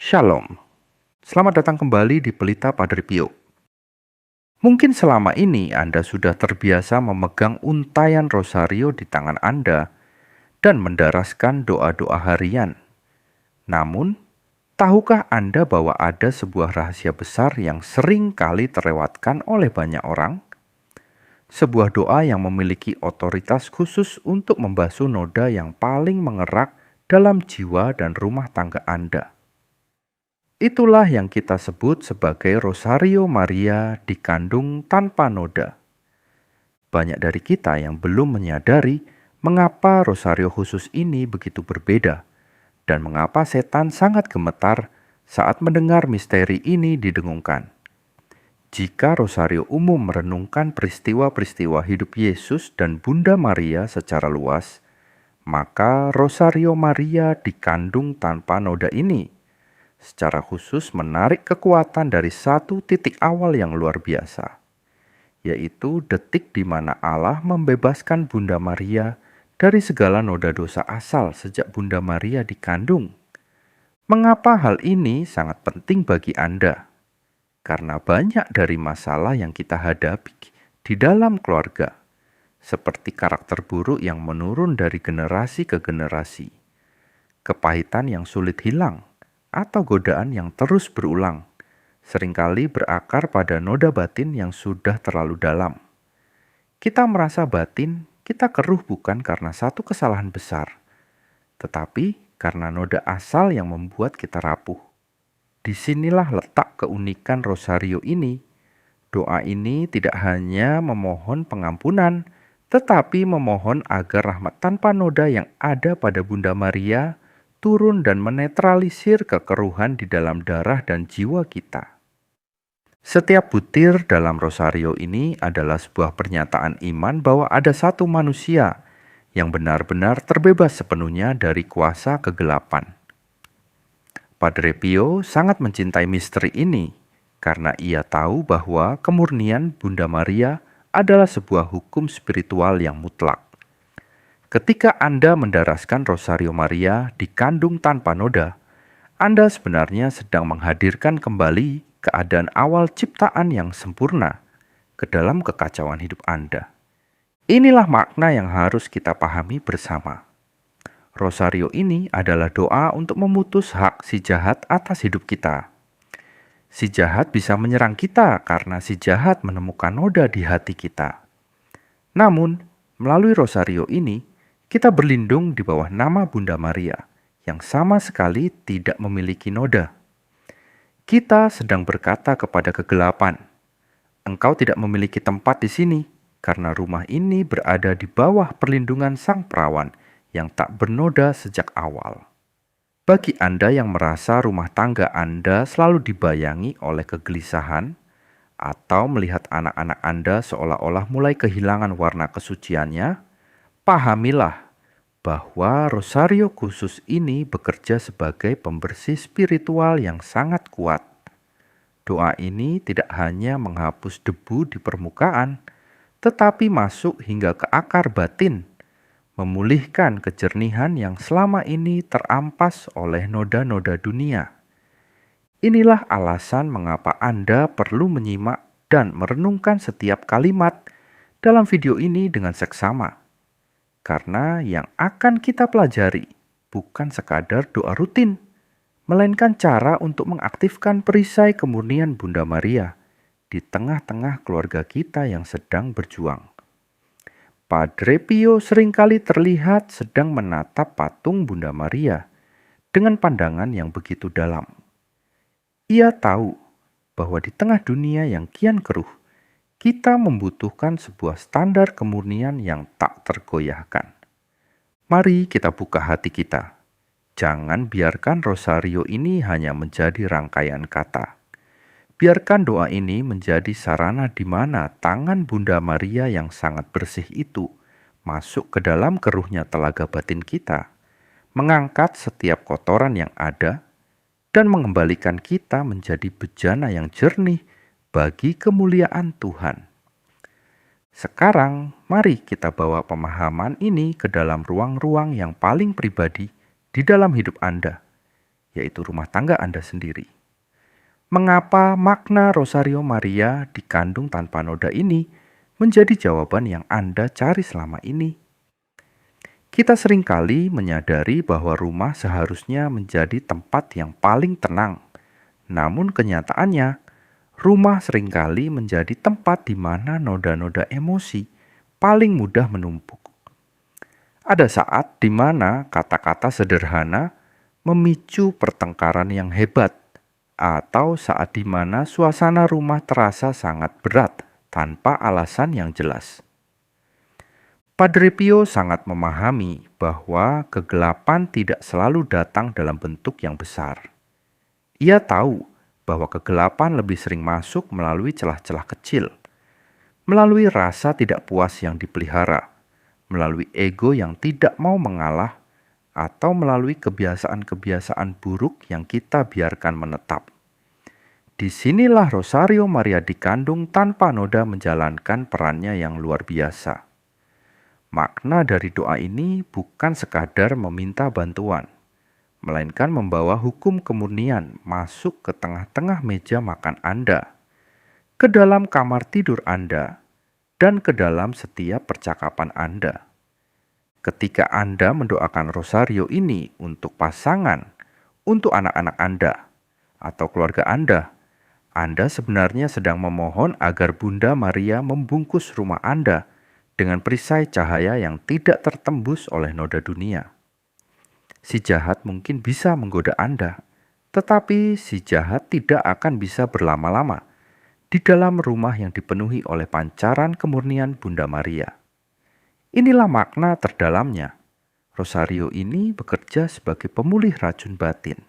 Shalom, selamat datang kembali di Pelita Padre Pio. Mungkin selama ini Anda sudah terbiasa memegang untayan rosario di tangan Anda dan mendaraskan doa-doa harian. Namun, tahukah Anda bahwa ada sebuah rahasia besar yang sering kali terlewatkan oleh banyak orang? Sebuah doa yang memiliki otoritas khusus untuk membasuh noda yang paling mengerak dalam jiwa dan rumah tangga Anda. Itulah yang kita sebut sebagai Rosario Maria dikandung tanpa noda. Banyak dari kita yang belum menyadari mengapa rosario khusus ini begitu berbeda dan mengapa setan sangat gemetar saat mendengar misteri ini didengungkan. Jika rosario umum merenungkan peristiwa-peristiwa hidup Yesus dan Bunda Maria secara luas, maka Rosario Maria dikandung tanpa noda ini secara khusus menarik kekuatan dari satu titik awal yang luar biasa, yaitu detik di mana Allah membebaskan Bunda Maria dari segala noda dosa asal sejak Bunda Maria dikandung. Mengapa hal ini sangat penting bagi Anda? Karena banyak dari masalah yang kita hadapi di dalam keluarga, seperti karakter buruk yang menurun dari generasi ke generasi, kepahitan yang sulit hilang, atau godaan yang terus berulang, seringkali berakar pada noda batin yang sudah terlalu dalam. Kita merasa batin kita keruh bukan karena satu kesalahan besar, tetapi karena noda asal yang membuat kita rapuh. Disinilah letak keunikan rosario ini. Doa ini tidak hanya memohon pengampunan, tetapi memohon agar rahmat tanpa noda yang ada pada Bunda Maria turun dan menetralisir kekeruhan di dalam darah dan jiwa kita. Setiap butir dalam rosario ini adalah sebuah pernyataan iman bahwa ada satu manusia yang benar-benar terbebas sepenuhnya dari kuasa kegelapan. Padre Pio sangat mencintai misteri ini karena ia tahu bahwa kemurnian Bunda Maria adalah sebuah hukum spiritual yang mutlak. Ketika Anda mendaraskan Rosario Maria dikandung tanpa noda, Anda sebenarnya sedang menghadirkan kembali keadaan awal ciptaan yang sempurna ke dalam kekacauan hidup Anda. Inilah makna yang harus kita pahami bersama. Rosario ini adalah doa untuk memutus hak si jahat atas hidup kita. Si jahat bisa menyerang kita karena si jahat menemukan noda di hati kita. Namun, melalui Rosario ini, kita berlindung di bawah nama Bunda Maria yang sama sekali tidak memiliki noda. Kita sedang berkata kepada kegelapan, "Engkau tidak memiliki tempat di sini karena rumah ini berada di bawah perlindungan Sang Perawan yang tak bernoda sejak awal." Bagi Anda yang merasa rumah tangga Anda selalu dibayangi oleh kegelisahan atau melihat anak-anak Anda seolah-olah mulai kehilangan warna kesuciannya, pahamilah bahwa rosario khusus ini bekerja sebagai pembersih spiritual yang sangat kuat. Doa ini tidak hanya menghapus debu di permukaan, tetapi masuk hingga ke akar batin, memulihkan kejernihan yang selama ini terampas oleh noda-noda dunia. Inilah alasan mengapa Anda perlu menyimak dan merenungkan setiap kalimat dalam video ini dengan seksama. Karena yang akan kita pelajari bukan sekadar doa rutin, melainkan cara untuk mengaktifkan perisai kemurnian Bunda Maria di tengah-tengah keluarga kita yang sedang berjuang. Padre Pio seringkali terlihat sedang menatap patung Bunda Maria dengan pandangan yang begitu dalam. Ia tahu bahwa di tengah dunia yang kian keruh, kita membutuhkan sebuah standar kemurnian yang tak tergoyahkan. Mari kita buka hati kita. Jangan biarkan rosario ini hanya menjadi rangkaian kata. Biarkan doa ini menjadi sarana di mana tangan Bunda Maria yang sangat bersih itu masuk ke dalam keruhnya telaga batin kita, mengangkat setiap kotoran yang ada, dan mengembalikan kita menjadi bejana yang jernih bagi kemuliaan Tuhan. Sekarang, mari kita bawa pemahaman ini ke dalam ruang-ruang yang paling pribadi di dalam hidup Anda, yaitu rumah tangga Anda sendiri. Mengapa makna Rosario Maria dikandung tanpa noda ini menjadi jawaban yang Anda cari selama ini? Kita seringkali menyadari bahwa rumah seharusnya menjadi tempat yang paling tenang. Namun kenyataannya, rumah seringkali menjadi tempat di mana noda-noda emosi paling mudah menumpuk. Ada saat di mana kata-kata sederhana memicu pertengkaran yang hebat, atau saat di mana suasana rumah terasa sangat berat tanpa alasan yang jelas. Padre Pio sangat memahami bahwa kegelapan tidak selalu datang dalam bentuk yang besar. Ia tahu bahwa kegelapan lebih sering masuk melalui celah-celah kecil, melalui rasa tidak puas yang dipelihara, melalui ego yang tidak mau mengalah, atau melalui kebiasaan-kebiasaan buruk yang kita biarkan menetap. Disinilah Rosario Maria dikandung tanpa noda menjalankan perannya yang luar biasa. Makna dari doa ini bukan sekadar meminta bantuan, melainkan membawa hukum kemurnian masuk ke tengah-tengah meja makan Anda, ke dalam kamar tidur Anda, dan ke dalam setiap percakapan Anda. Ketika Anda mendoakan rosario ini untuk pasangan, untuk anak-anak Anda, atau keluarga Anda sebenarnya sedang memohon agar Bunda Maria membungkus rumah Anda dengan perisai cahaya yang tidak tertembus oleh noda dunia. Si jahat mungkin bisa menggoda Anda, tetapi si jahat tidak akan bisa berlama-lama di dalam rumah yang dipenuhi oleh pancaran kemurnian Bunda Maria. Inilah makna terdalamnya. Rosario ini bekerja sebagai pemulih racun batin.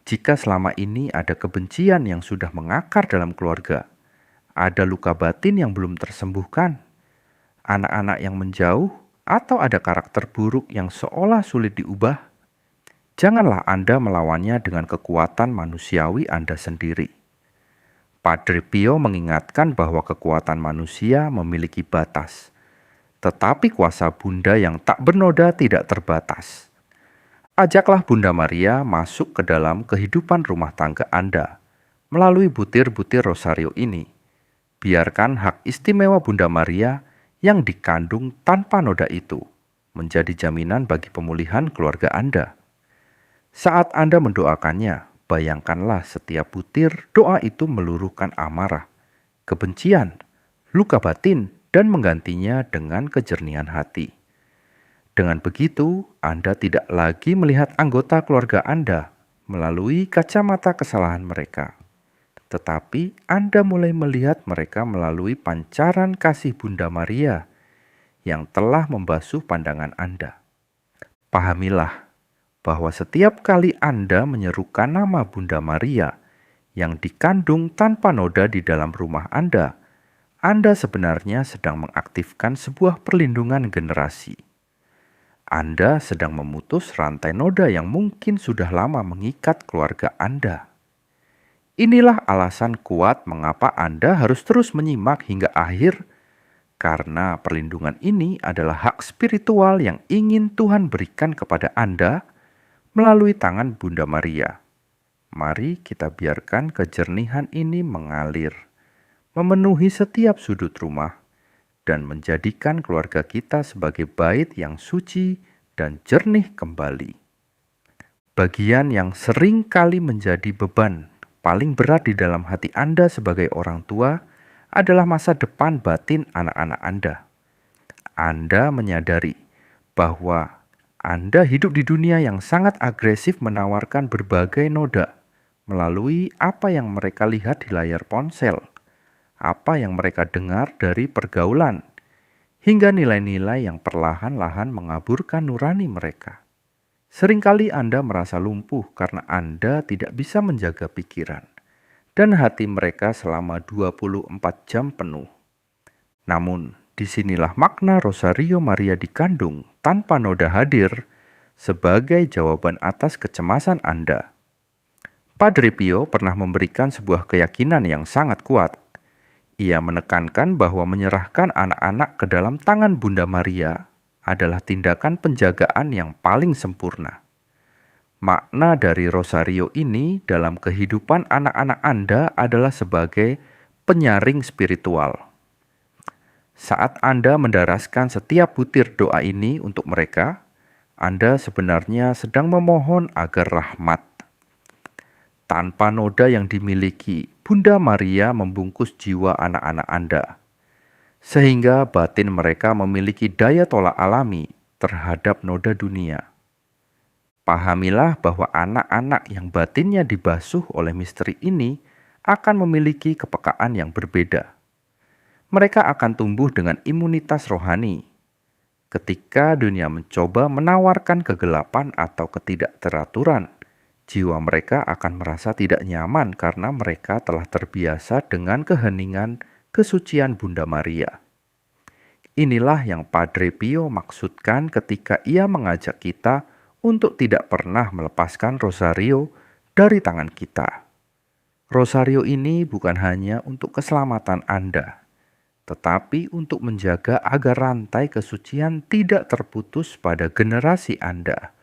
Jika selama ini ada kebencian yang sudah mengakar dalam keluarga, ada luka batin yang belum tersembuhkan, anak-anak yang menjauh, atau ada karakter buruk yang seolah sulit diubah, janganlah Anda melawannya dengan kekuatan manusiawi Anda sendiri. Padre Pio mengingatkan bahwa kekuatan manusia memiliki batas, tetapi kuasa Bunda yang tak bernoda tidak terbatas. Ajaklah Bunda Maria masuk ke dalam kehidupan rumah tangga Anda melalui butir-butir rosario ini. Biarkan hak istimewa Bunda Maria yang dikandung tanpa noda itu menjadi jaminan bagi pemulihan keluarga Anda. Saat Anda mendoakannya, bayangkanlah setiap butir doa itu meluruhkan amarah, kebencian, luka batin, dan menggantinya dengan kejernihan hati. Dengan begitu, Anda tidak lagi melihat anggota keluarga Anda melalui kacamata kesalahan mereka, tetapi Anda mulai melihat mereka melalui pancaran kasih Bunda Maria yang telah membasuh pandangan Anda. Pahamilah bahwa setiap kali Anda menyerukan nama Bunda Maria yang dikandung tanpa noda di dalam rumah Anda sebenarnya sedang mengaktifkan sebuah perlindungan generasi. Anda sedang memutus rantai noda yang mungkin sudah lama mengikat keluarga Anda. Inilah alasan kuat mengapa Anda harus terus menyimak hingga akhir, karena perlindungan ini adalah hak spiritual yang ingin Tuhan berikan kepada Anda melalui tangan Bunda Maria. Mari kita biarkan kejernihan ini mengalir, memenuhi setiap sudut rumah, dan menjadikan keluarga kita sebagai bait yang suci dan jernih kembali. Bagian yang sering kali menjadi beban paling berat di dalam hati Anda sebagai orang tua adalah masa depan batin anak-anak Anda. Anda menyadari bahwa Anda hidup di dunia yang sangat agresif menawarkan berbagai noda melalui apa yang mereka lihat di layar ponsel, apa yang mereka dengar dari pergaulan, hingga nilai-nilai yang perlahan-lahan mengaburkan nurani mereka. Seringkali Anda merasa lumpuh karena Anda tidak bisa menjaga pikiran dan hati mereka selama 24 jam penuh. Namun, disinilah makna Rosario Maria dikandung tanpa noda hadir sebagai jawaban atas kecemasan Anda. Padre Pio pernah memberikan sebuah keyakinan yang sangat kuat. Ia menekankan bahwa menyerahkan anak-anak ke dalam tangan Bunda Maria adalah tindakan penjagaan yang paling sempurna. Makna dari rosario ini dalam kehidupan anak-anak Anda adalah sebagai penyaring spiritual. Saat Anda mendaraskan setiap butir doa ini untuk mereka, Anda sebenarnya sedang memohon agar rahmat. Tanpa noda yang dimiliki, Bunda Maria membungkus jiwa anak-anak Anda, sehingga batin mereka memiliki daya tolak alami terhadap noda dunia. Pahamilah bahwa anak-anak yang batinnya dibasuh oleh misteri ini akan memiliki kepekaan yang berbeda. Mereka akan tumbuh dengan imunitas rohani. Ketika dunia mencoba menawarkan kegelapan atau ketidakteraturan, jiwa mereka akan merasa tidak nyaman karena mereka telah terbiasa dengan keheningan kesucian Bunda Maria. Inilah yang Padre Pio maksudkan ketika ia mengajak kita untuk tidak pernah melepaskan rosario dari tangan kita. Rosario ini bukan hanya untuk keselamatan Anda, tetapi untuk menjaga agar rantai kesucian tidak terputus pada generasi Anda.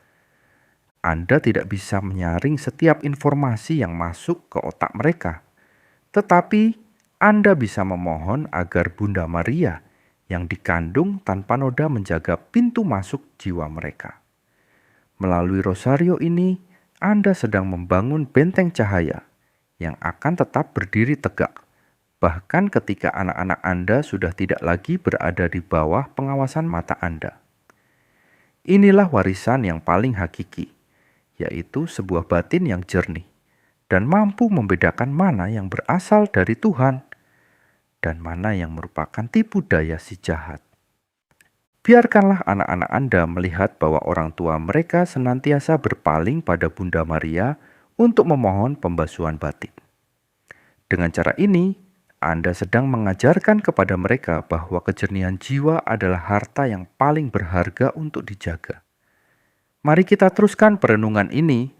Anda tidak bisa menyaring setiap informasi yang masuk ke otak mereka, tetapi Anda bisa memohon agar Bunda Maria yang dikandung tanpa noda menjaga pintu masuk jiwa mereka. Melalui rosario ini, Anda sedang membangun benteng cahaya yang akan tetap berdiri tegak, bahkan ketika anak-anak Anda sudah tidak lagi berada di bawah pengawasan mata Anda. Inilah warisan yang paling hakiki, yaitu sebuah batin yang jernih dan mampu membedakan mana yang berasal dari Tuhan dan mana yang merupakan tipu daya si jahat. Biarkanlah anak-anak Anda melihat bahwa orang tua mereka senantiasa berpaling pada Bunda Maria untuk memohon pembasuhan batin. Dengan cara ini, Anda sedang mengajarkan kepada mereka bahwa kejernihan jiwa adalah harta yang paling berharga untuk dijaga. Mari kita teruskan perenungan ini,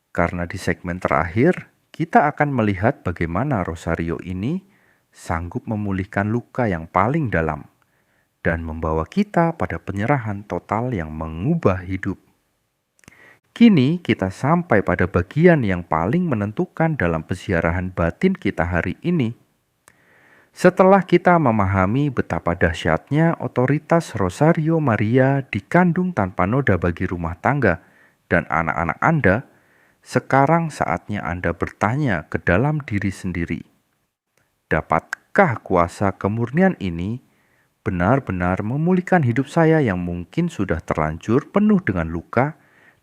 karena di segmen terakhir kita akan melihat bagaimana rosario ini sanggup memulihkan luka yang paling dalam dan membawa kita pada penyerahan total yang mengubah hidup. Kini kita sampai pada bagian yang paling menentukan dalam peziarahan batin kita hari ini. Setelah kita memahami betapa dahsyatnya otoritas Rosario Maria dikandung tanpa noda bagi rumah tangga dan anak-anak Anda, sekarang saatnya Anda bertanya ke dalam diri sendiri. Dapatkah kuasa kemurnian ini benar-benar memulihkan hidup saya yang mungkin sudah terlanjur penuh dengan luka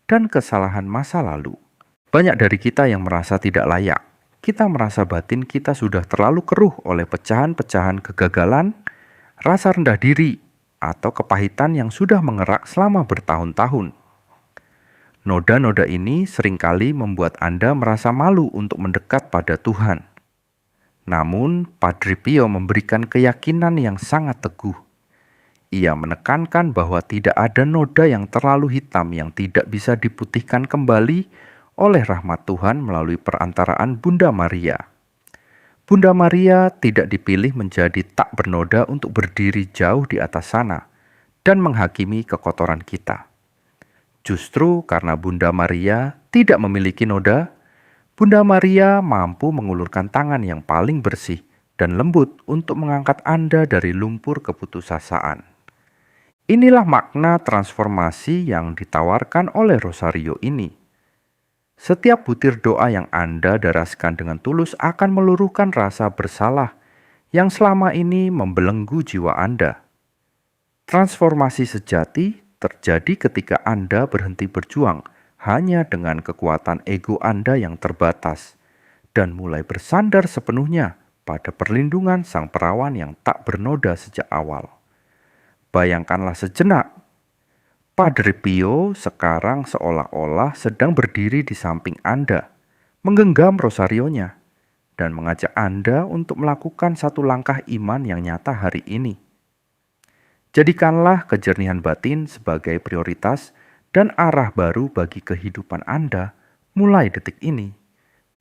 dan kesalahan masa lalu? Banyak dari kita yang merasa tidak layak. Kita merasa batin kita sudah terlalu keruh oleh pecahan-pecahan kegagalan, rasa rendah diri, atau kepahitan yang sudah mengerak selama bertahun-tahun. Noda-noda ini seringkali membuat Anda merasa malu untuk mendekat pada Tuhan. Namun, Padre Pio memberikan keyakinan yang sangat teguh. Ia menekankan bahwa tidak ada noda yang terlalu hitam yang tidak bisa diputihkan kembali oleh rahmat Tuhan melalui perantaraan Bunda Maria. Bunda Maria tidak dipilih menjadi tak bernoda untuk berdiri jauh di atas sana dan menghakimi kekotoran kita. Justru karena Bunda Maria tidak memiliki noda, Bunda Maria mampu mengulurkan tangan yang paling bersih dan lembut untuk mengangkat Anda dari lumpur keputusasaan. Inilah makna transformasi yang ditawarkan oleh rosario ini. Setiap butir doa yang Anda daraskan dengan tulus akan meluruhkan rasa bersalah yang selama ini membelenggu jiwa Anda. Transformasi sejati terjadi ketika Anda berhenti berjuang hanya dengan kekuatan ego Anda yang terbatas dan mulai bersandar sepenuhnya pada perlindungan Sang Perawan yang tak bernoda sejak awal. Bayangkanlah sejenak, Padre Pio sekarang seolah-olah sedang berdiri di samping Anda, menggenggam rosarionya, dan mengajak Anda untuk melakukan satu langkah iman yang nyata hari ini. Jadikanlah kejernihan batin sebagai prioritas dan arah baru bagi kehidupan Anda mulai detik ini,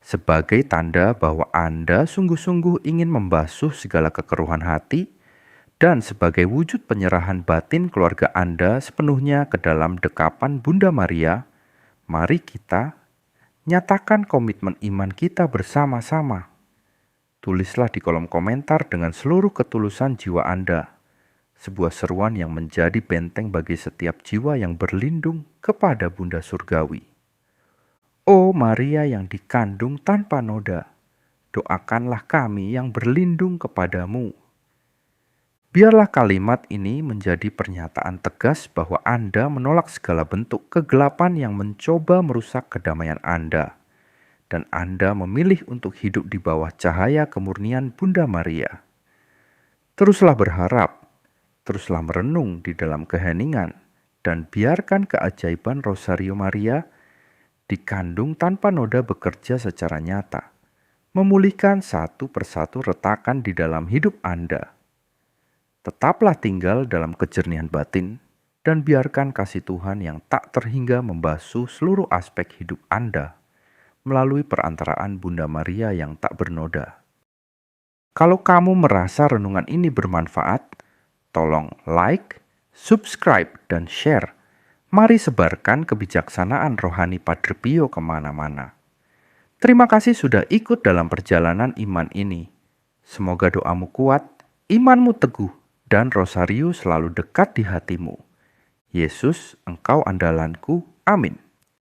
sebagai tanda bahwa Anda sungguh-sungguh ingin membasuh segala kekeruhan hati dan sebagai wujud penyerahan batin keluarga Anda sepenuhnya ke dalam dekapan Bunda Maria, Mari kita nyatakan komitmen iman kita bersama-sama. Tulislah di kolom komentar dengan seluruh ketulusan jiwa Anda. Sebuah seruan yang menjadi benteng bagi setiap jiwa yang berlindung kepada Bunda Surgawi. Oh Maria yang dikandung tanpa noda, doakanlah kami yang berlindung kepadamu. Biarlah kalimat ini menjadi pernyataan tegas bahwa Anda menolak segala bentuk kegelapan yang mencoba merusak kedamaian Anda. Dan Anda memilih untuk hidup di bawah cahaya kemurnian Bunda Maria. Teruslah berharap, teruslah merenung di dalam keheningan, dan biarkan keajaiban Rosario Maria dikandung tanpa noda bekerja secara nyata, memulihkan satu persatu retakan di dalam hidup Anda. Tetaplah tinggal dalam kejernihan batin, dan biarkan kasih Tuhan yang tak terhingga membasuh seluruh aspek hidup Anda melalui perantaraan Bunda Maria yang tak bernoda. Kalau kamu merasa renungan ini bermanfaat, tolong like, subscribe, dan share. Mari sebarkan kebijaksanaan rohani Padre Pio kemana-mana. Terima kasih sudah ikut dalam perjalanan iman ini. Semoga doamu kuat, imanmu teguh, dan Rosario selalu dekat di hatimu. Yesus, Engkau andalanku. Amin.